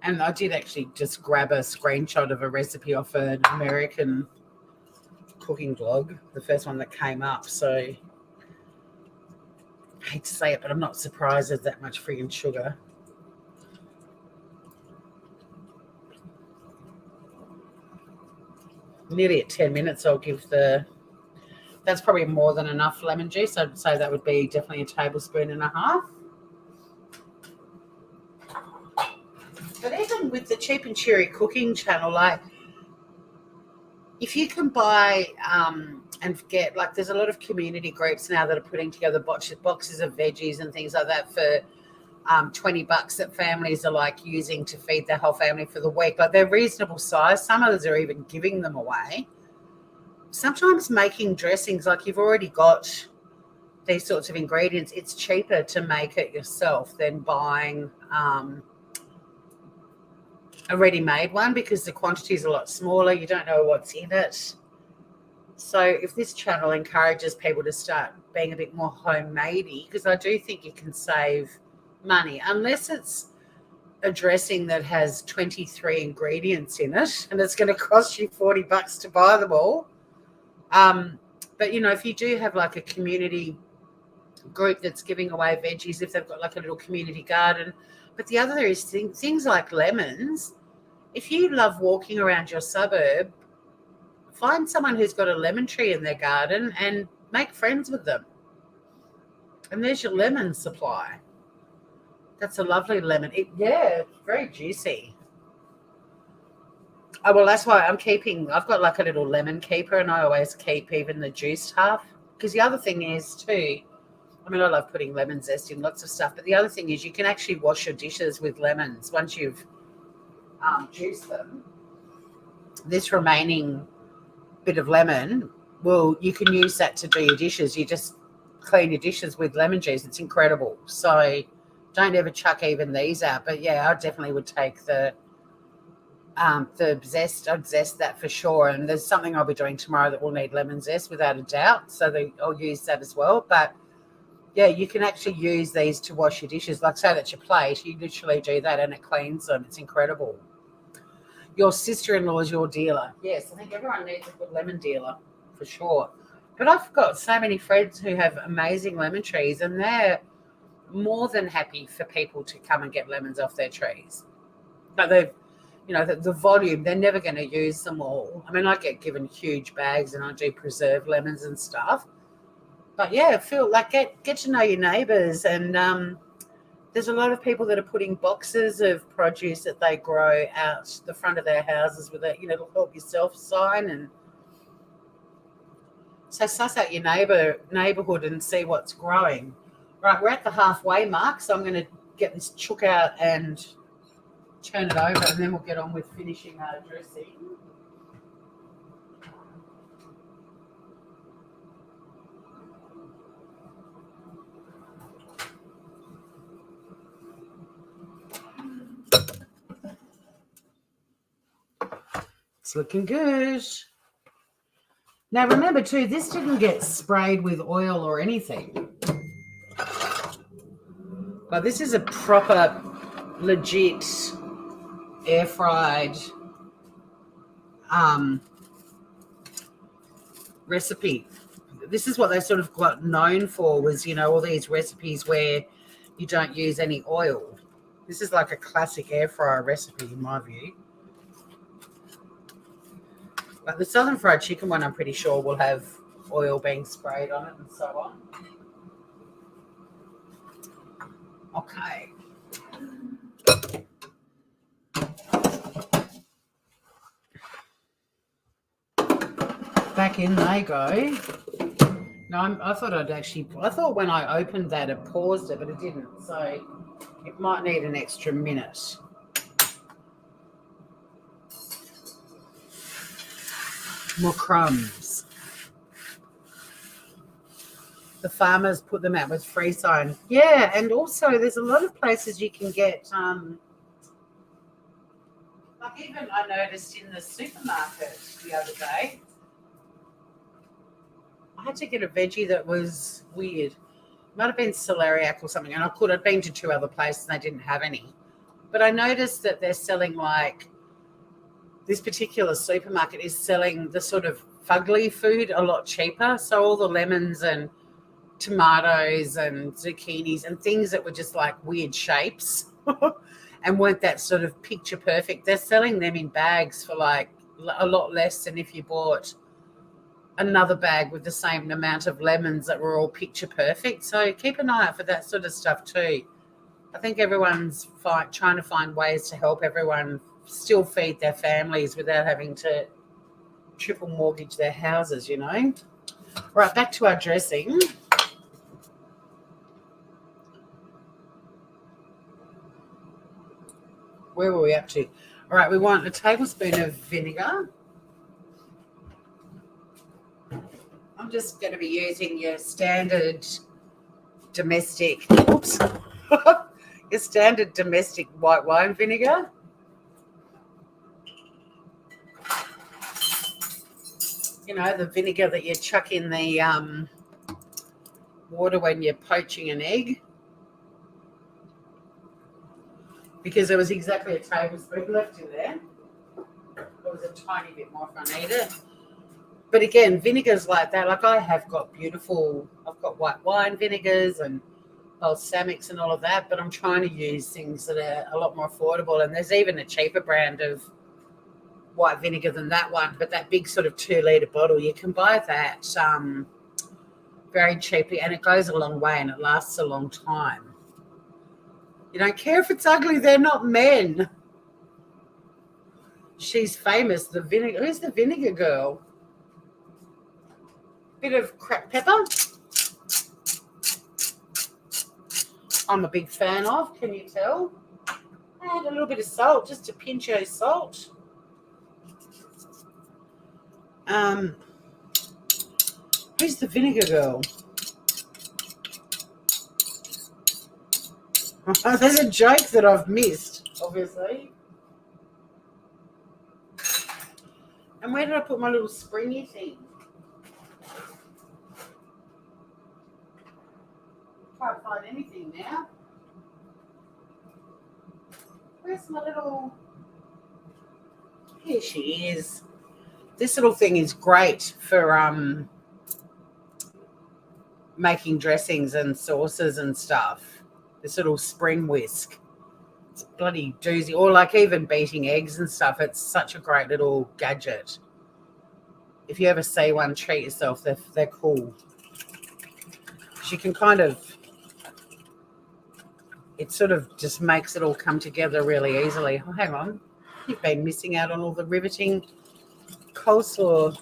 And I did actually just grab a screenshot of a recipe off an American cooking blog, the first one that came up. So I hate to say it, but I'm not surprised there's that much friggin' sugar. Nearly at 10 minutes, I'll give that's probably more than enough lemon juice. I'd say that would be definitely 1.5 tablespoons. But even with the Cheap and Cheery cooking channel, like if you can buy and get, like, there's a lot of community groups now that are putting together boxes of veggies and things like that for $20 that families are like using to feed their whole family for the week. Like, they're reasonable size. Some others are even giving them away. Sometimes making dressings, like you've already got these sorts of ingredients, it's cheaper to make it yourself than buying a ready-made one because the quantity is a lot smaller. You don't know what's in it. So if this channel encourages people to start being a bit more homemade-y, because I do think you can save money, unless it's a dressing that has 23 ingredients in it and it's going to cost you $40 to buy them all. But, you know, if you do have like a community group that's giving away veggies, if they've got like a little community garden. But the other is things like lemons. If you love walking around your suburb, find someone who's got a lemon tree in their garden and make friends with them. And there's your lemon supply. That's a lovely lemon. It's very juicy. Oh, well, that's why I've got like a little lemon keeper, and I always keep even the juiced half. Because the other thing is too, I mean, I love putting lemon zest in lots of stuff, but the other thing is you can actually wash your dishes with lemons once you've juice them, this remaining bit of lemon, well, you can use that to do your dishes. You just clean your dishes with lemon juice. It's incredible. So don't ever chuck even these out. But yeah, I definitely would take the zest. I'd zest that for sure. And there's something I'll be doing tomorrow that will need lemon zest without a doubt. So I'll use that as well. But yeah, you can actually use these to wash your dishes. Like say that's your plate, you literally do that and it cleans them. It's incredible. Your sister-in-law is your dealer. Yes, I think everyone needs a good lemon dealer for sure. But I've got so many friends who have amazing lemon trees and they're more than happy for people to come and get lemons off their trees. But they've, the volume, they're never going to use them all. I mean, I get given huge bags and I do preserve lemons and stuff. But yeah, feel like get to know your neighbours and there's a lot of people that are putting boxes of produce that they grow out the front of their houses with a, it'll help yourself sign. And so suss out your neighbourhood and see what's growing. Right, we're at the halfway mark, so I'm going to get this chook out and turn it over, and then we'll get on with finishing our dressing. It's looking good. Now remember too, this didn't get sprayed with oil or anything. But this is a proper, legit, air-fried recipe. This is what they sort of got known for was, all these recipes where you don't use any oil. This is like a classic air fryer recipe in my view. But the southern fried chicken one, I'm pretty sure, will have oil being sprayed on it and so on. Okay. Back in they go. No, I thought when I opened that it paused it, but it didn't. So it might need an extra minute. More crumbs. The farmers put them out with free sign. Yeah, and also there's a lot of places you can get, like even I noticed in the supermarket the other day, I had to get a veggie that was weird. It might have been celeriac or something, and I'd been to 2 other places and they didn't have any. But I noticed that they're selling this particular supermarket is selling the sort of fugly food a lot cheaper. So all the lemons and tomatoes and zucchinis and things that were just like weird shapes and weren't that sort of picture perfect, they're selling them in bags for like a lot less than if you bought another bag with the same amount of lemons that were all picture perfect. So keep an eye out for that sort of stuff too. I think everyone's trying to find ways to help everyone still feed their families without having to triple mortgage their houses, Right, back to our dressing. Where were we up to? All right, we want a tablespoon of vinegar. I'm just going to be using your standard domestic, your standard domestic white wine vinegar. The vinegar that you chuck in the water when you're poaching an egg. Because there was exactly a tablespoon left in there. There was a tiny bit more if I need it. But again, vinegars like that, like I've got white wine vinegars and balsamics and all of that, but I'm trying to use things that are a lot more affordable. And there's even a cheaper brand of white vinegar than that one, but that big sort of 2-litre bottle, you can buy that very cheaply, and it goes a long way and it lasts a long time. You don't care if it's ugly, they're not men. She's famous, the vinegar. Who's the vinegar girl? Bit of cracked pepper. I'm a big fan of, can you tell? Add a little bit of salt, just a pinch of salt. Who's the vinegar girl? There's a joke that I've missed, obviously. And where did I put my little springy thing? Can't find anything now. Where's my little... Here she is. This little thing is great for making dressings and sauces and stuff. This little spring whisk. It's bloody doozy. Or like even beating eggs and stuff. It's such a great little gadget. If you ever see one, treat yourself. They're cool. You can kind of... It sort of just makes it all come together really easily. Oh, hang on. You've been missing out on all the riveting coleslaw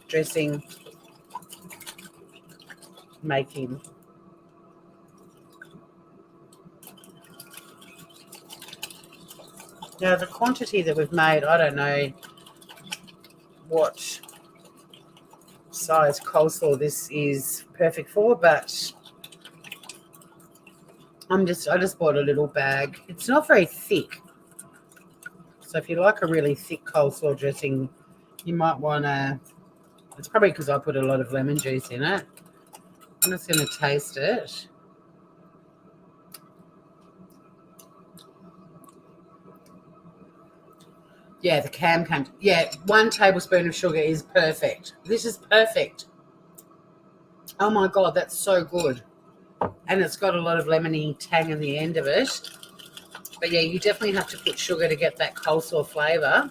dressing making. Now, the quantity that we've made, I don't know what size coleslaw this is perfect for, but I just bought a little bag. It's not very thick. So if you like a really thick coleslaw dressing, you might want to... It's probably because I put a lot of lemon juice in it. I'm just going to taste it. Yeah, the cam came... Yeah, 1 tablespoon of sugar is perfect. This is perfect. Oh, my God, that's so good. And it's got a lot of lemony tang in the end of it. But, yeah, you definitely have to put sugar to get that coleslaw flavour.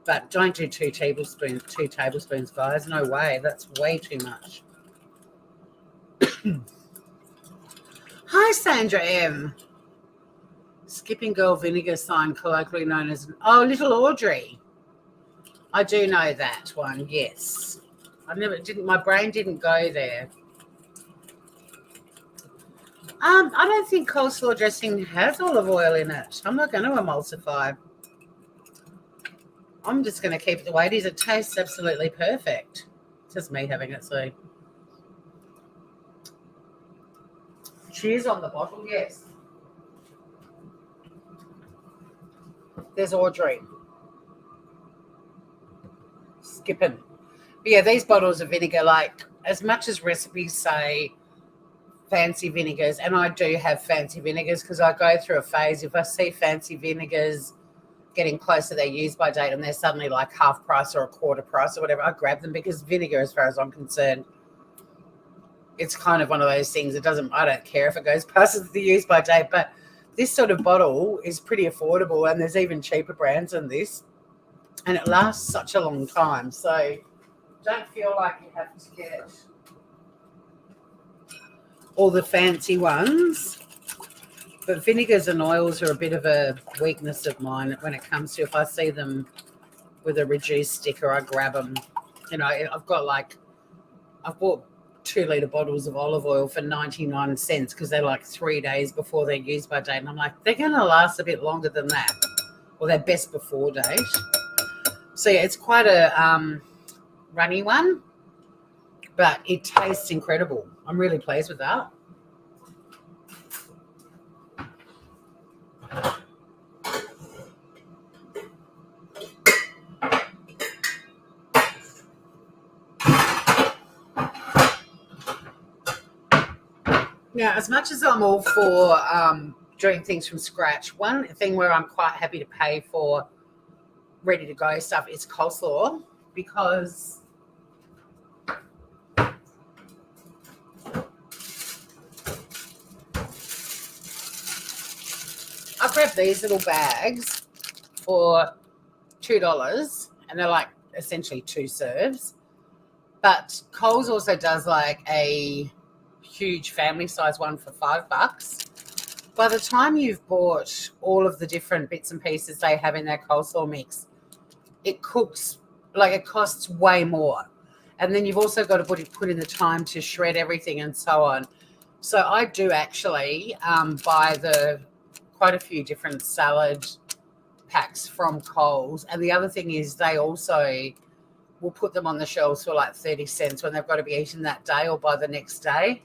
But don't do 2 tablespoons, guys. No way. That's way too much. Hi, Sandra M. Skipping Girl Vinegar sign, colloquially known as... Oh, Little Audrey. I do know that one, yes. My brain didn't go there. I don't think coleslaw dressing has olive oil in it. I'm not going to emulsify. I'm just going to keep it the way it is. It tastes absolutely perfect. It's just me having it, so. Cheers on the bottle, yes. There's Audrey. Skipping. But yeah, these bottles of vinegar, like, as much as recipes say fancy vinegars, and I do have fancy vinegars because I go through a phase. If I see fancy vinegars getting close to their use by date and they're suddenly like half price or a quarter price or whatever, I grab them because vinegar, as far as I'm concerned, it's kind of one of those things. I don't care if it goes past the use by date, but this sort of bottle is pretty affordable and there's even cheaper brands than this and it lasts such a long time. So don't feel like you have to get all the fancy ones. But vinegars and oils are a bit of a weakness of mine when it comes to, if I see them with a reduced sticker, I grab them. You know, I've bought 2-litre bottles of olive oil for 99 cents because they're like 3 days before their use by date. And I'm like, they're going to last a bit longer than that, or their best before date. So, yeah, it's quite a runny one, but it tastes incredible. I'm really pleased with that. Now, as much as I'm all for doing things from scratch, one thing where I'm quite happy to pay for ready-to-go stuff is coleslaw, because I grabbed these little bags for $2, and they're like essentially 2 serves. But Coles also does like a huge family size one for $5. By the time you've bought all of the different bits and pieces they have in their coleslaw mix, it cooks, like it costs way more. And then you've also got to put in the time to shred everything and so on. So I do actually buy the quite a few different salad packs from Coles. And the other thing is they also will put them on the shelves for like 30 cents when they've got to be eaten that day or by the next day.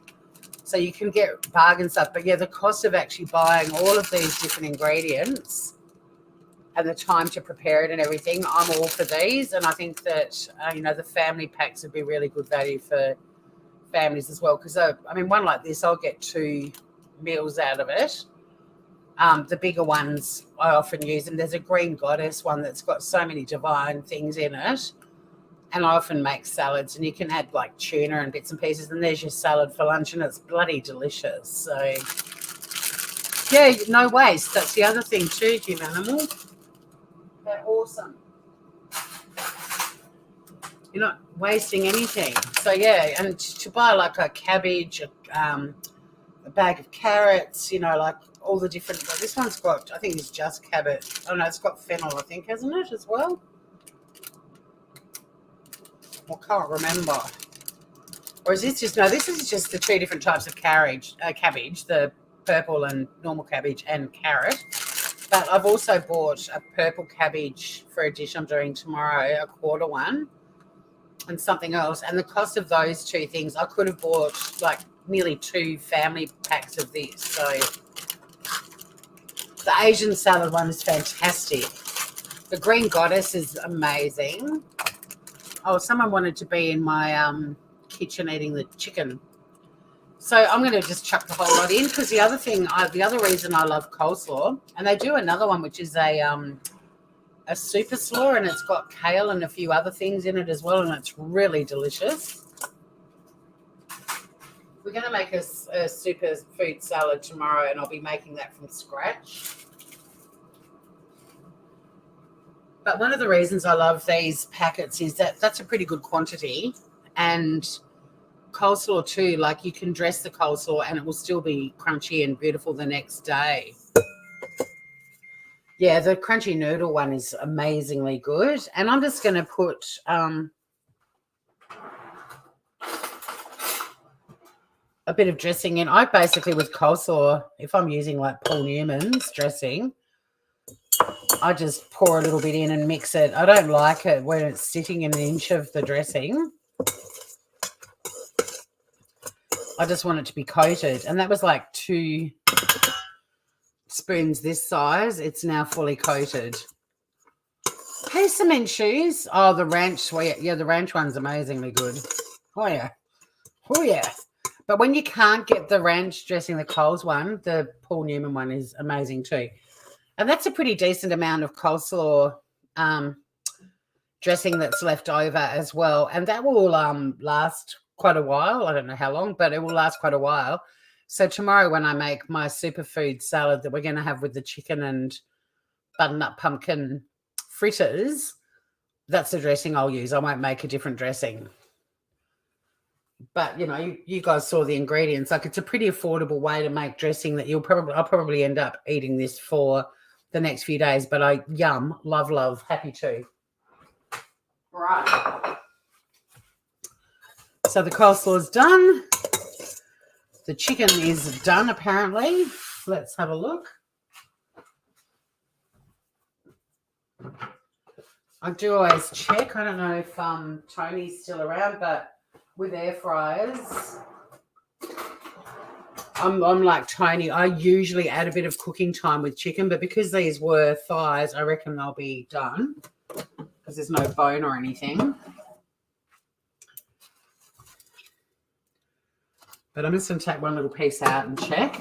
So you can get bargain stuff. But, yeah, the cost of actually buying all of these different ingredients and the time to prepare it and everything, I'm all for these. And I think that, the family packs would be really good value for families as well. Because, one like this, I'll get 2 meals out of it. The bigger ones, I often use them. There's a Green Goddess one that's got so many divine things in it. And I often make salads, and you can add like tuna and bits and pieces, and there's your salad for lunch, and it's bloody delicious. So, yeah, no waste. That's the other thing too, Humanimal. They're awesome. You're not wasting anything. So, yeah, and to buy like a cabbage, a bag of carrots, like all the different. Well, this one's got, I think it's just cabbage. Oh, no, it's got fennel, I think, hasn't it, as well? I can't remember. Or is this just, no, this is just the 2 different types of cabbage, the purple and normal cabbage and carrot. But I've also bought a purple cabbage for a dish I'm doing tomorrow, a quarter one, and something else. And the cost of those 2 things, I could have bought like nearly 2 family packs of this. So the Asian salad one is fantastic. The Green Goddess is amazing. Oh, someone wanted to be in my kitchen eating the chicken. So I'm going to just chuck the whole lot in, because the other reason I love coleslaw, and they do another one which is a super slaw, and it's got kale and a few other things in it as well, and it's really delicious. We're going to make a super food salad tomorrow, and I'll be making that from scratch. But one of the reasons I love these packets is that that's a pretty good quantity, and coleslaw too, like you can dress the coleslaw and it will still be crunchy and beautiful the next day. Yeah, the crunchy noodle one is amazingly good. And I'm just going to put a bit of dressing in. I basically, with coleslaw, if I'm using like Paul Newman's dressing, I just pour a little bit in and mix it. I don't like it when it's sitting in an inch of the dressing. I just want it to be coated. And that was like 2 spoons this size. It's now fully coated. Hey, cement shoes. Oh, the ranch. Yeah, the ranch one's amazingly good. Oh, yeah. Oh, yeah. But when you can't get the ranch dressing, the Coles one, the Paul Newman one is amazing too. And that's a pretty decent amount of coleslaw dressing that's left over as well. And that will last quite a while. I don't know how long, but it will last quite a while. So tomorrow when I make my superfood salad that we're going to have with the chicken and butternut pumpkin fritters, that's the dressing I'll use. I won't make a different dressing. But, you guys saw the ingredients. Like, it's a pretty affordable way to make dressing that I'll probably end up eating this for the next few days. But yum, love, happy to. Right. So the coleslaw is done. The chicken is done, apparently. Let's have a look. I do always check. I don't know if Tony's still around, but with air fryers, I'm like Tony. I usually add a bit of cooking time with chicken, but because these were thighs, I reckon they'll be done because there's no bone or anything. But I'm just going to take one little piece out and check.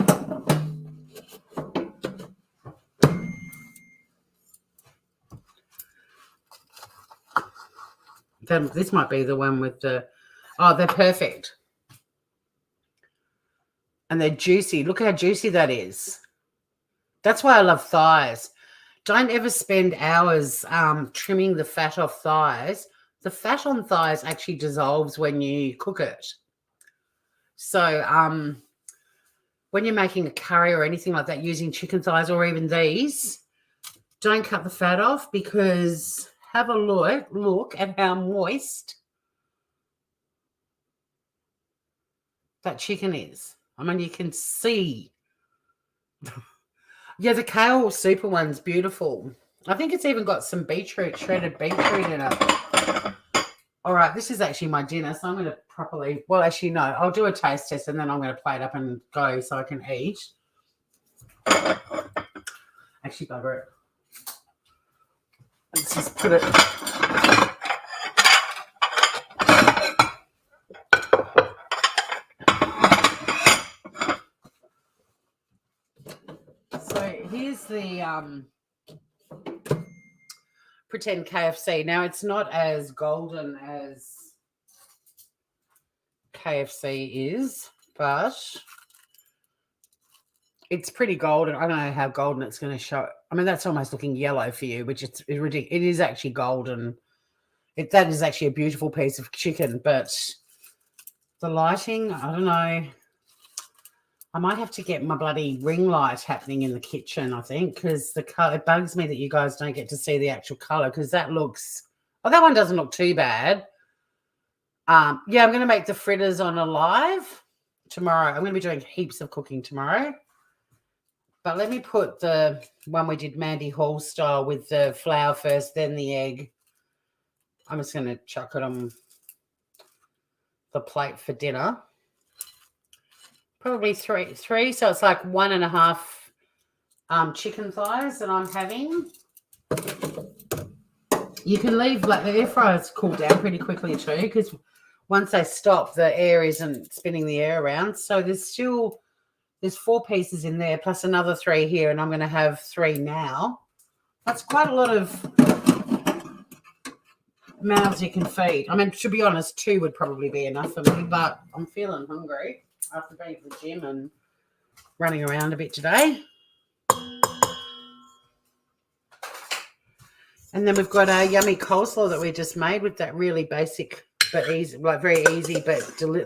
This might be the one with the... Oh, they're perfect. And they're juicy. Look how juicy that is. That's why I love thighs. Don't ever spend hours trimming the fat off thighs. The fat on thighs actually dissolves when you cook it. So when you're making a curry or anything like that using chicken thighs or even these, don't cut the fat off, because have a look at how moist that chicken is. I mean, you can see. Yeah, the kale super one's beautiful. I think it's even got some beetroot, shredded beetroot in it. All right, this is actually my dinner, so I'm going to properly... Well, actually, no. I'll do a taste test, and then I'm going to plate up and go so I can eat. Actually, bugger it. Let's just put it... So here's the pretend KFC. Now, it's not as golden as KFC is, but it's pretty golden. I don't know how golden it's going to show. I mean, that's almost looking yellow for you, which is ridiculous. It is actually golden. That is actually a beautiful piece of chicken, but the lighting, I don't know. I might have to get my bloody ring light happening in the kitchen, I think, because the color, it bugs me that you guys don't get to see the actual color, because that looks, oh, that one doesn't look too bad. Yeah, I'm going to make the fritters on a live tomorrow. I'm going to be doing heaps of cooking tomorrow. But let me put the one we did Mandy Hall style with the flour first, then the egg. I'm just going to chuck it on the plate for dinner. Probably three. So it's like 1.5 chicken thighs that I'm having. You can leave, like, the air fryers cool down pretty quickly too, because once they stop, the air isn't spinning the air around. So there's 4 pieces in there plus another 3 here, and I'm going to have 3 now. That's quite a lot of mouths you can feed. I mean, to be honest, 2 would probably be enough for me, but I'm feeling hungry after being at the gym and running around a bit today. And then we've got a yummy coleslaw that we just made with that really basic but easy, like very easy, but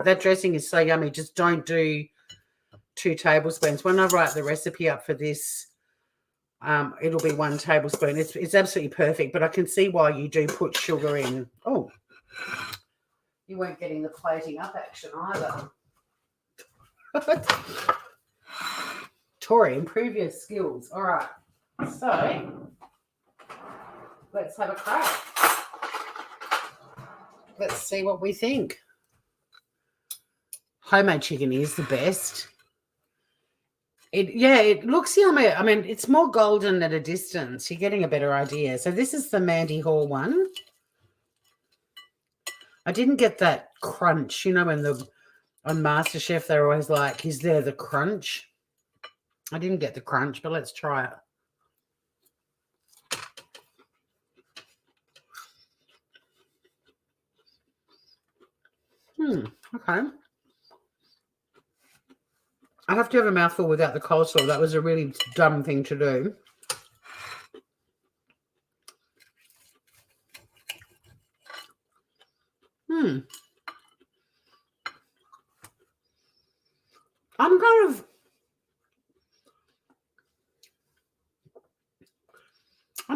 that dressing is so yummy. Just don't do 2 tablespoons. When I write the recipe up for this, it'll be 1 tablespoon. It's absolutely perfect, but I can see why you do put sugar in. Oh, you weren't getting the plating up action either. Tori, improve your skills. All right, so let's have a crack. Let's see what we think. Homemade chicken is the best. It looks yummy. I mean, it's more golden at a distance. You're getting a better idea. So this is the Mandy Hall one. I didn't get that crunch. You know, when on MasterChef, they're always like, is there the crunch? I didn't get the crunch, but let's try it. Okay. I have to have a mouthful without the coleslaw. That was a really dumb thing to do. I'm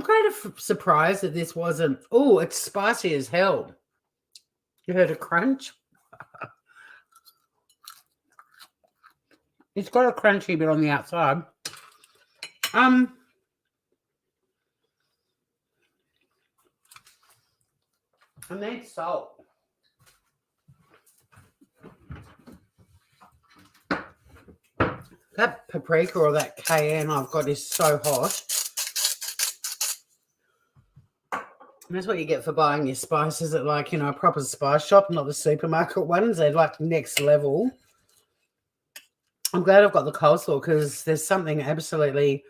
kind of surprised that this wasn't... Oh, it's spicy as hell. You heard a crunch? It's got a crunchy bit on the outside. I need salt. That paprika or that cayenne I've got is so hot. And that's what you get for buying your spices at, like, a proper spice shop, not the supermarket ones. They're like next level. I'm glad I've got the coleslaw because there's something absolutely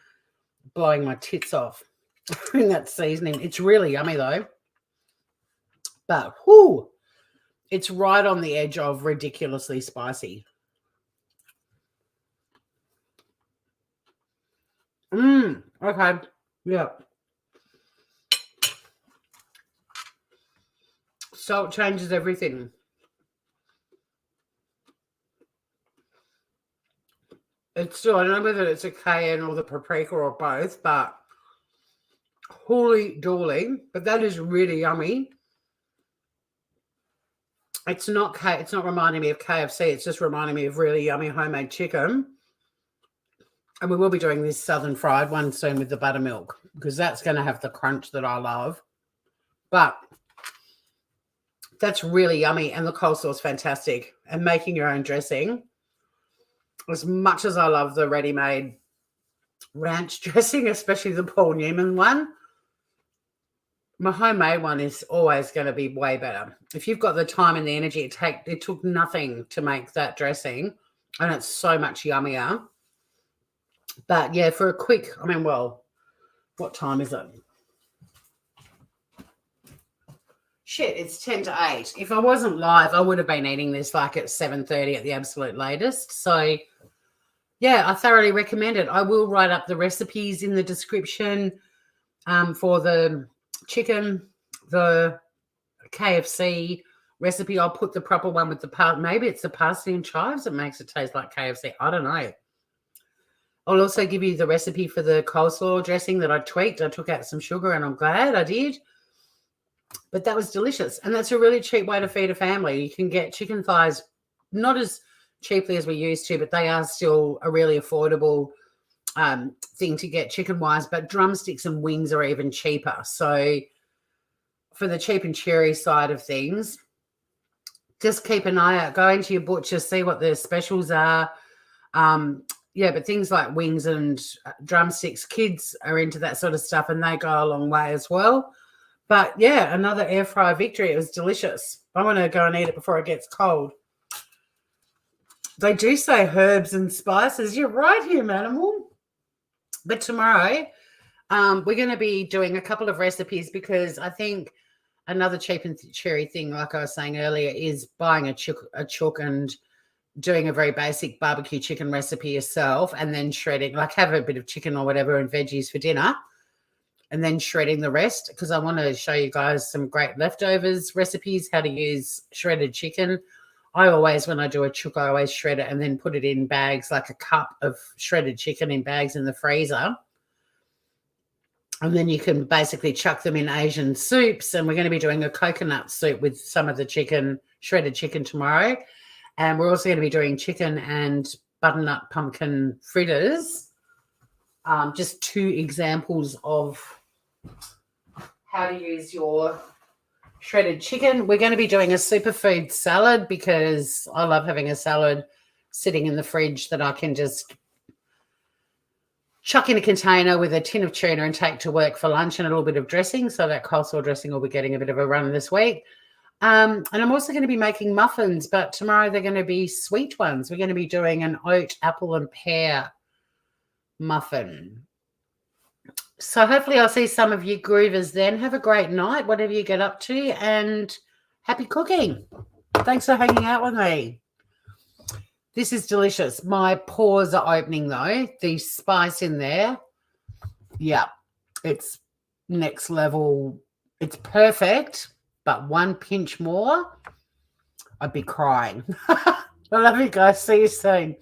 blowing my tits off in that seasoning. It's really yummy though. But, whoo, it's right on the edge of ridiculously spicy. Okay. Yeah. Salt changes everything. It's still, I don't know whether it's a cayenne or the paprika or both, but holy dooly. But that is really yummy. It's not reminding me of KFC. It's just reminding me of really yummy homemade chicken. And we will be doing this southern fried one soon with the buttermilk because that's going to have the crunch that I love. But that's really yummy, and the coleslaw is fantastic. And making your own dressing, as much as I love the ready-made ranch dressing, especially the Paul Newman one, my homemade one is always going to be way better. If you've got the time and the energy, it took nothing to make that dressing, and it's so much yummier. But yeah, for a quick, well, what time is it? Shit, it's 10 to 8. If I wasn't live, I would have been eating this like at 7:30 at the absolute latest. So yeah, I thoroughly recommend it. I will write up the recipes in the description for the chicken, the KFC recipe. I'll put the proper one with maybe it's the parsley and chives that makes it taste like KFC. I don't know. I'll also give you the recipe for the coleslaw dressing that I tweaked. I took out some sugar, and I'm glad I did. But that was delicious. And that's a really cheap way to feed a family. You can get chicken thighs, not as cheaply as we used to, but they are still a really affordable thing to get chicken-wise. But drumsticks and wings are even cheaper. So for the cheap and cheery side of things, just keep an eye out. Go into your butcher, see what the specials are. Yeah, but things like wings and drumsticks, kids are into that sort of stuff, and they go a long way as well. But yeah, another air fryer victory. It was delicious. I want to go and eat it before it gets cold. They do say herbs and spices. You're right here, Manimal. But tomorrow, we're going to be doing a couple of recipes because I think another cheap and cheery thing, like I was saying earlier, is buying a chook and doing a very basic barbecue chicken recipe yourself, and then shredding, like have a bit of chicken or whatever and veggies for dinner, and then shredding the rest, because I want to show you guys some great leftovers recipes, how to use shredded chicken. I always, when I do a chook, I always shred it and then put it in bags, like a cup of shredded chicken in bags in the freezer. And then you can basically chuck them in Asian soups. And we're going to be doing a coconut soup with some of the chicken, shredded chicken tomorrow. And we're also going to be doing chicken and butternut pumpkin fritters. Just 2 examples of how to use your shredded chicken. We're going to be doing a superfood salad because I love having a salad sitting in the fridge that I can just chuck in a container with a tin of tuna and take to work for lunch and a little bit of dressing. So that coleslaw dressing will be getting a bit of a run this week. And I'm also going to be making muffins, but tomorrow they're going to be sweet ones. We're going to be doing an oat, apple, and pear muffin. So hopefully I'll see some of you groovers then. Have a great night, whatever you get up to, and happy cooking. Thanks for hanging out with me. This is delicious. My pores are opening, though. The spice in there, yeah, it's next level. It's perfect. But 1 pinch more, I'd be crying. I love you guys. See you soon.